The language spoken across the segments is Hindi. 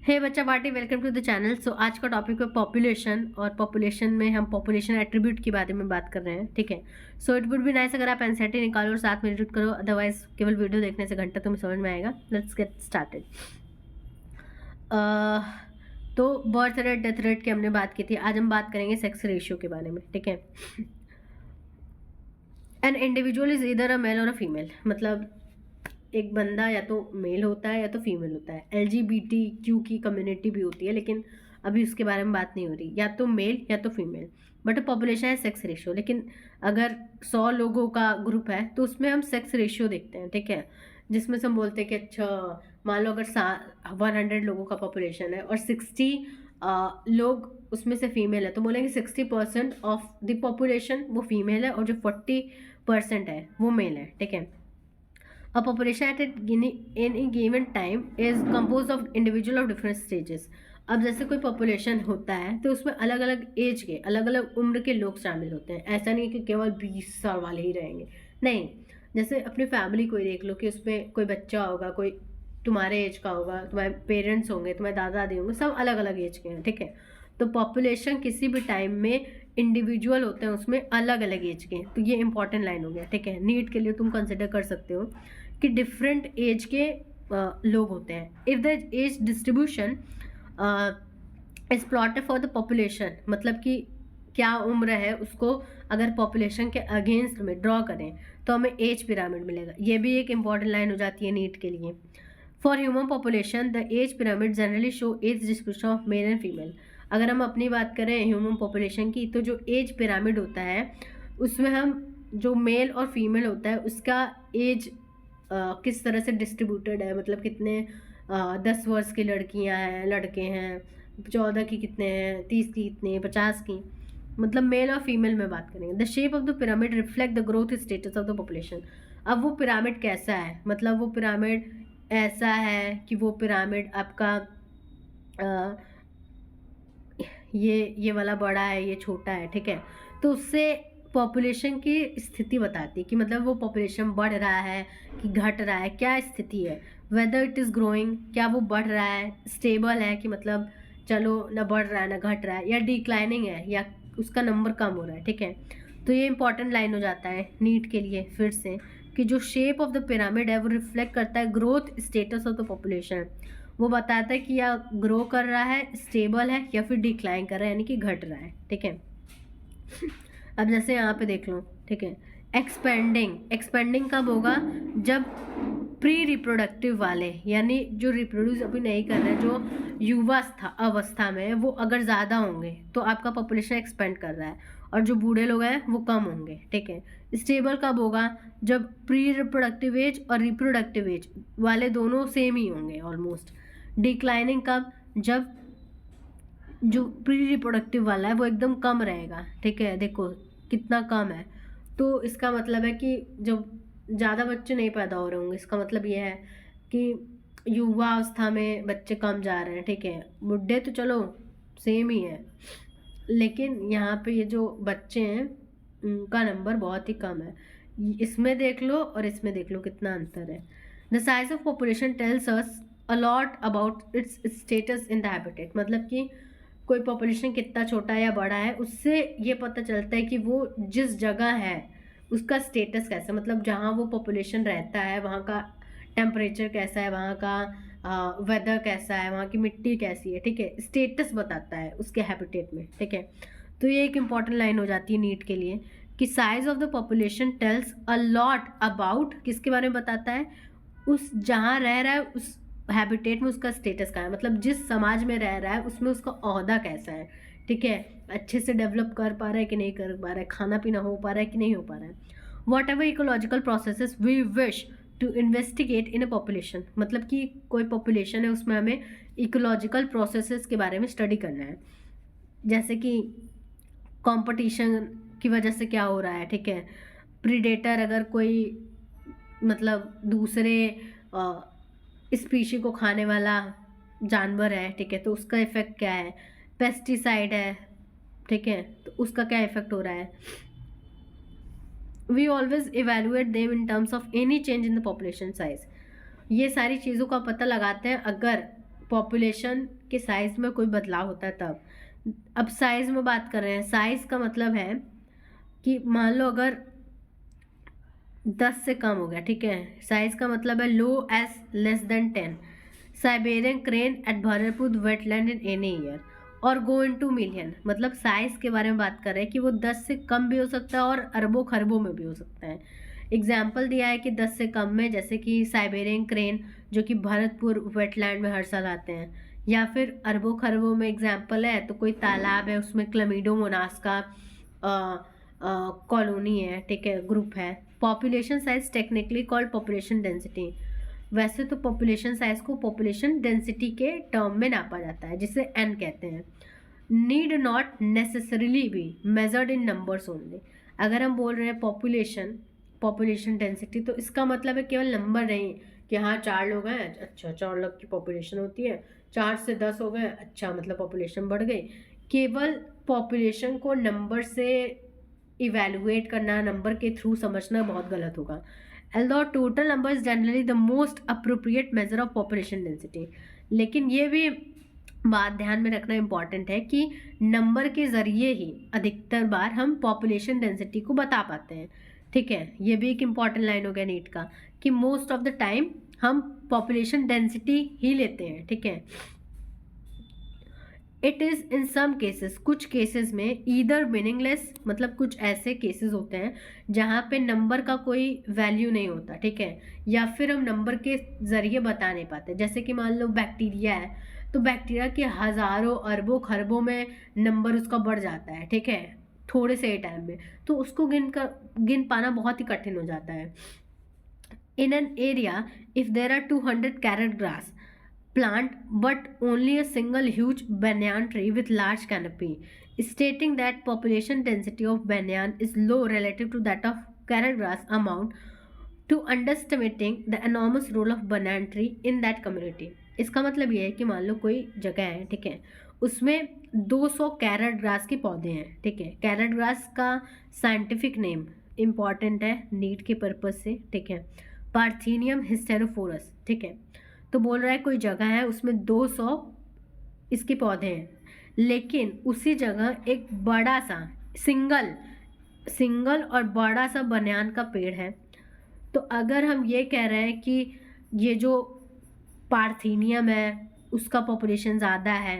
हे बच्चा पार्टी, welcome to the channel. So आज का टॉपिक है पॉपुलेशन, और पॉपुलेशन में हम पॉपुलेशन एट्रीब्यूट के बारे में बात कर रहे हैं। ठीक है, so it would be nice अगर आप एनसीईआरटी निकालो और साथ में रीड करो, अदरवाइज केवल वीडियो देखने से घंटा तुम्हें समझ में आएगा। Let's get started. तो बर्थ रेट, डेथ रेट की हमने बात की थी। आज हम बात करेंगे सेक्स रेशियो के बारे में। ठीक है, एन इंडिविजुअल इज इधर अ मेल और अ फीमेल, मतलब एक बंदा या तो मेल होता है या तो फीमेल होता है। LGBTQ की कम्युनिटी भी होती है, लेकिन अभी उसके बारे में बात नहीं हो रही। या तो मेल या तो फीमेल, बट पॉपुलेशन है सेक्स रेशियो। लेकिन अगर 100 लोगों का ग्रुप है तो उसमें हम सेक्स रेशियो देखते हैं। ठीक है, जिसमें से हम बोलते हैं कि अच्छा, मान लो अगर 100 लोगों का पॉपुलेशन है और 60 लोग उसमें से फीमेल है, तो बोलेंगे 60% ऑफ द पॉपुलेशन वो फीमेल है और जो 40% है वो मेल है। ठीक है, A population at any given time is composed of individual of different stages. अब जैसे कोई पॉपुलेशन होता है तो उसमें अलग अलग एज के, अलग अलग उम्र के लोग शामिल होते हैं। ऐसा नहीं कि केवल 20 साल वाले ही रहेंगे, नहीं। जैसे अपनी फैमिली को ही देख लो कि उसमें कोई बच्चा होगा, कोई तुम्हारे एज का होगा, तुम्हारे पेरेंट्स होंगे, तुम्हारे दादा दादी होंगे, सब अलग अलग एज के हैं। ठीक है, तो पॉपुलेशन किसी भी टाइम में इंडिविजुअल होते हैं, उसमें अलग अलग एज के हैं। तो ये इंपॉर्टेंट लाइन हो गया। ठीक है, नीट के लिए तुम कंसिडर कर सकते हो कि डिफरेंट एज के लोग होते हैं। If the age distribution is plotted for the population, मतलब कि क्या उम्र है उसको अगर पॉपुलेशन के अगेंस्ट में ड्रॉ करें तो हमें एज पिरामिड मिलेगा। ये भी एक इंपॉर्टेंट लाइन हो जाती है नीट के लिए। For human population the age pyramid generally show age distribution of male and female. अगर हम अपनी बात करें ह्यूमन पॉपुलेशन की, तो जो एज पिरामिड होता है उसमें हम जो मेल और फीमेल होता है उसका एज किस तरह से डिस्ट्रीब्यूटेड है, मतलब कितने 10 वर्ष की लड़कियां हैं, लड़के हैं, 14 की कितने हैं, 30 की कितने, 50 की, मतलब मेल और फीमेल में बात करेंगे। The shape of the pyramid reflect the growth status of the population. अब वो पिरामिड कैसा है, मतलब वो पिरामिड ऐसा है कि वो पिरामिड आपका ये वाला बड़ा है, ये छोटा है। ठीक है, तो उससे पॉपुलेशन की स्थिति बताती है कि मतलब वो पॉपुलेशन बढ़ रहा है कि घट रहा है, क्या स्थिति है। वेदर इट इज़ ग्रोइंग, क्या वो बढ़ रहा है, स्टेबल है कि मतलब चलो ना बढ़ रहा है ना घट रहा है, या डिक्लाइनिंग है या उसका नंबर कम हो रहा है। ठीक है, तो ये इंपॉर्टेंट लाइन हो जाता है नीट के लिए फिर से, कि जो शेप ऑफ द पिरामिड है वो रिफ्लेक्ट करता है growth status of the population. वो बताता है कि या ग्रो कर रहा है, स्टेबल है, या फिर डिक्लाइन कर रहा है, यानी कि घट रहा है। ठीक है, अब जैसे यहाँ पे देख लो। ठीक है, एक्सपेंडिंग कब होगा, जब प्री रिप्रोडक्टिव वाले, यानी जो रिप्रोड्यूस अभी नहीं कर रहे, जो युवा अवस्था में, वो अगर ज़्यादा होंगे तो आपका पॉपुलेशन एक्सपेंड कर रहा है, और जो बूढ़े लोग हैं वो कम होंगे। ठीक है, स्टेबल कब होगा, जब प्री रिप्रोडक्टिव एज और रिप्रोडक्टिव एज वाले दोनों सेम ही होंगे ऑलमोस्ट। डिक्लाइनिंग कब, जब जो प्री रिप्रोडक्टिव वाला है वो एकदम कम रहेगा। ठीक है, देखो कितना कम है, तो इसका मतलब है कि जब ज़्यादा बच्चे नहीं पैदा हो रहे होंगे, इसका मतलब ये है कि युवा अवस्था में बच्चे कम जा रहे हैं। ठीक है, बुढ़े तो चलो सेम ही है, लेकिन यहाँ पे ये जो बच्चे हैं उनका नंबर बहुत ही कम है। इसमें देख लो और इसमें देख लो कितना अंतर है। The size of population tells us a lot about it's status in the habitat, मतलब कि कोई पॉपुलेशन कितना छोटा या बड़ा है उससे ये पता चलता है कि वो जिस जगह है उसका स्टेटस कैसा है, मतलब जहाँ वो पॉपुलेशन रहता है वहाँ का टेम्परेचर कैसा है, वहाँ का वेदर कैसा है, वहाँ की मिट्टी कैसी है। ठीक है, स्टेटस बताता है उसके हैबिटेट में। ठीक है, तो ये एक इम्पॉर्टेंट लाइन हो जाती है नीट के लिए कि size of the population tales a lot about, किसके बारे में बताता है, उस जहाँ रह रहा है उस हैबिटेट में उसका स्टेटस का है, मतलब जिस समाज में रह रहा है उसमें उसका ओहदा कैसा है। ठीक है, अच्छे से डेवलप कर पा रहा है कि नहीं कर पा रहा है, खाना पीना हो पा रहा है कि नहीं हो पा रहा है। Whatever ecological processes we wish to investigate in a population, मतलब कि कोई पॉपुलेशन है उसमें हमें इकोलॉजिकल प्रोसेसेस के बारे में स्टडी करना है, जैसे कि कंपटीशन की वजह से क्या हो रहा है। ठीक है, प्रीडेटर अगर कोई मतलब दूसरे स्पीशी को खाने वाला जानवर है, ठीक है, तो उसका इफेक्ट क्या है, पेस्टिसाइड है, ठीक है, तो उसका क्या इफेक्ट हो रहा है। We always evaluate them in terms of any change in the population size. ये सारी चीज़ों का पता लगाते हैं अगर पॉपुलेशन के साइज में कोई बदलाव होता है तब। अब साइज में बात कर रहे हैं, साइज का मतलब है कि मान लो अगर 10 से कम हो गया, ठीक है, साइज का मतलब है low as less than 10, Siberian crane at Bharatpur wetland in any year, और गो इनटू मिलियन, मतलब साइज के बारे में बात कर रहे हैं कि वो 10 से कम भी हो सकता है और अरबों खरबों में भी हो सकता है। एग्जाम्पल दिया है कि 10 से कम में, जैसे कि साइबेरियन क्रेन जो कि भरतपुर वेटलैंड में हर साल आते हैं, या फिर अरबों खरबों में एग्जाम्पल है तो कोई तालाब है उसमें क्लमीडोमोनास का कॉलोनी है, ठीक है, ग्रुप है। Population size technically called population density, वैसे तो पॉपुलेशन साइज को पॉपुलेशन डेंसिटी के टर्म में नापा जाता है जिसे एन कहते हैं। Need not necessarily be measured in numbers only. अगर हम बोल रहे हैं पॉपुलेशन डेंसिटी तो इसका मतलब है केवल नंबर नहीं कि हाँ 4 लोग हैं, अच्छा 4 लोग की पॉपुलेशन होती है, 4 से 10 हो गए, अच्छा मतलब पॉपुलेशन बढ़ गई। केवल पॉपुलेशन को नंबर से इवेलुएट करना, नंबर के थ्रू समझना बहुत गलत होगा। although total number is generally the most appropriate measure of population density, लेकिन ये भी बात ध्यान में रखना इम्पॉर्टेंट है कि नंबर के ज़रिए ही अधिकतर बार हम पॉपुलेशन डेंसिटी को बता पाते हैं, ठीक है। ये भी एक इम्पॉर्टेंट लाइन हो गया नीट का कि मोस्ट ऑफ द टाइम हम पॉपुलेशन डेंसिटी ही लेते हैं, ठीक है। It is in some cases, कुछ केसेस में ईदर मीनिंगलेस, मतलब कुछ ऐसे केसेस होते हैं जहाँ पे नंबर का कोई वैल्यू नहीं होता, ठीक है, या फिर हम नंबर के ज़रिए बता नहीं पाते। जैसे कि मान लो बैक्टीरिया है तो बैक्टीरिया के हज़ारों अरबों खरबों में नंबर उसका बढ़ जाता है, ठीक है, थोड़े से टाइम में, तो उसको गिन पाना बहुत ही कठिन हो जाता है। In an area if there are 200 carrot grass plant but only a single huge banyan tree with large canopy, stating that population density of banyan is low relative to that of carrot grass, amount to underestimating the enormous role of banyan tree in that community। इसका मतलब ये है कि मान लो कोई जगह है, ठीक है, उसमें 200 कैरेट ग्रास के पौधे हैं, ठीक है। कैरेट ग्रास का साइंटिफिक नेम इम्पॉर्टेंट है नीट के पर्पज से, ठीक है, पार्थेनियम हिस्टेरोफोरस, ठीक है। तो बोल रहा है कोई जगह है उसमें 200 इसके पौधे हैं, लेकिन उसी जगह एक बड़ा सा सिंगल और बड़ा सा बनियान का पेड़ है। तो अगर हम ये कह रहे हैं कि ये जो पार्थेनियम है उसका पॉपुलेशन ज़्यादा है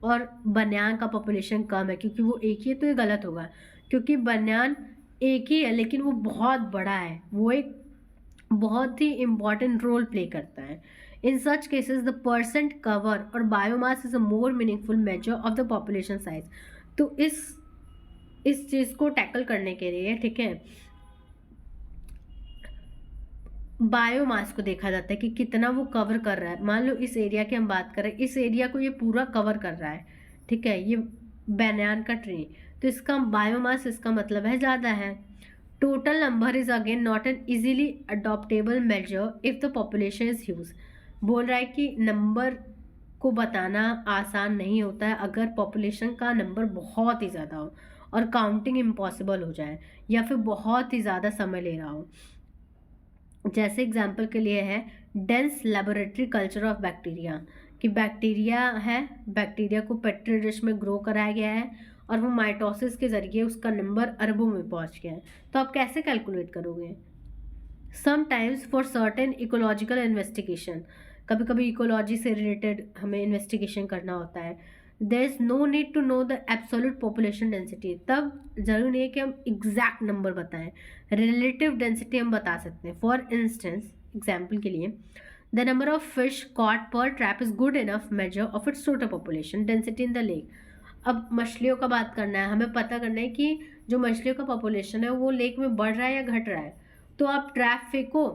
और बनियान का पॉपुलेशन कम है क्योंकि वो एक ही है, तो ये गलत होगा, क्योंकि बनियान एक ही है लेकिन वो बहुत बड़ा है, वो एक बहुत ही इम्पॉर्टेंट रोल प्ले करता है। In such cases, the percent cover or biomass is a more meaningful measure of the population size। तो इस चीज़ को टैकल करने के लिए, ठीक है, बायोमास को देखा जाता है कि कितना वो कवर कर रहा है। मान लो इस एरिया की हम बात करें, इस एरिया को ये पूरा कवर कर रहा है, ठीक है, ये बैनियान का ट्री, तो इसका बायोमास, इसका मतलब है ज़्यादा है। Total number is again not an easily adoptable measure if the population is huge. बोल रहा है कि नंबर को बताना आसान नहीं होता है अगर पॉपुलेशन का नंबर बहुत ही ज़्यादा हो और काउंटिंग इम्पॉसिबल हो जाए या फिर बहुत ही ज़्यादा समय ले रहा हो। जैसे एग्जांपल के लिए है dense laboratory culture of bacteria, कि बैक्टीरिया है, बैक्टीरिया को पेट्री डिश में ग्रो कराया गया है और वो माइटोसिस के ज़रिए उसका नंबर अरबों में पहुंच गया है, तो आप कैसे कैलकुलेट करोगे। Sometimes for certain ecological investigation, कभी कभी इकोलॉजी से रिलेटेड हमें इन्वेस्टिगेशन करना होता है, there is no need to know the absolute population density, तब जरूरी नहीं है कि हम एग्जैक्ट नंबर बताएं, रिलेटिव डेंसिटी हम बता सकते हैं। फॉर इंस्टेंस, एग्जाम्पल के लिए, the number of fish caught per trap is good enough measure of its total population density in the lake. अब मछलियों का बात करना है, हमें पता करना है कि जो मछलियों का पॉपुलेशन है वो लेक में बढ़ रहा है या घट रहा है, तो आप ट्रैप फेंको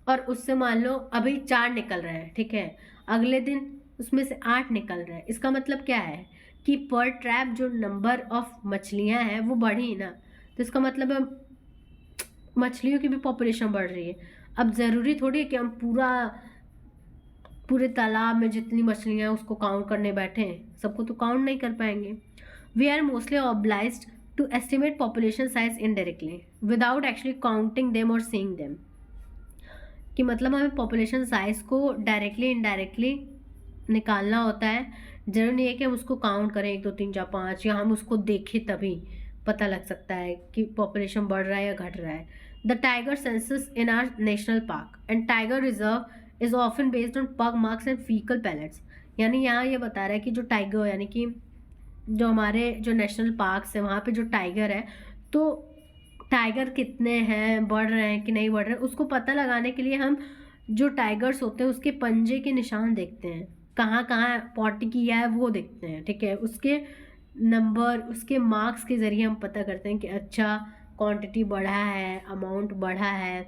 और उससे मान लो अभी 4 निकल रहे हैं, ठीक है, अगले दिन उसमें से 8 निकल रहे हैं, इसका मतलब क्या है कि पर ट्रैप जो नंबर ऑफ मछलियां हैं वो बढ़ी ना, तो इसका मतलब है मछलियों की भी पॉपुलेशन बढ़ रही है। अब ज़रूरी थोड़ी है कि हम पूरे तालाब में जितनी मछलियां हैं उसको काउंट करने बैठे हैं, सबको तो काउंट नहीं कर पाएंगे। We are mostly obliged to estimate population size indirectly without actually counting them और सीइंग देम, कि मतलब हमें पॉपुलेशन साइज को डायरेक्टली इनडायरेक्टली निकालना होता है, जरूरी नहीं है कि हम उसको काउंट करें 1 2 3 4 5, या हम उसको देखें तभी पता लग सकता है कि पॉपुलेशन बढ़ रहा है या घट रहा है. The tiger census in our national park and tiger reserve is often based on pug marks and faecal pellets. यानी यहाँ ये बता रहा है कि जो टाइगर, यानी कि जो हमारे जो नेशनल पार्क्स है वहाँ पे जो टाइगर है, तो टाइगर कितने हैं, बढ़ रहे हैं कि नहीं बढ़ रहे हैं, उसको पता लगाने के लिए हम जो टाइगर्स होते हैं उसके पंजे के निशान देखते हैं, कहाँ कहाँ पॉटी किया है वो देखते हैं. ठीक है, उसके नंबर, उसके मार्क्स के ज़रिए हम पता करते हैं कि अच्छा क्वांटिटी बढ़ा है, अमाउंट बढ़ा है.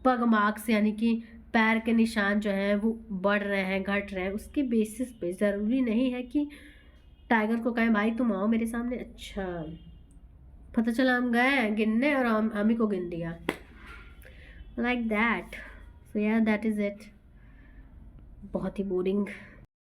पग मार्क्स यानी कि पैर के निशान जो हैं वो बढ़ रहे हैं, घट रहे हैं, उसके बेसिस पे. ज़रूरी नहीं है कि टाइगर को कहें भाई तुम आओ मेरे सामने. अच्छा, पता चला हम गए गिनने और हम ही को गिन दिया, लाइक दैट. सो या दैट इज़ इट. बहुत ही बोरिंग.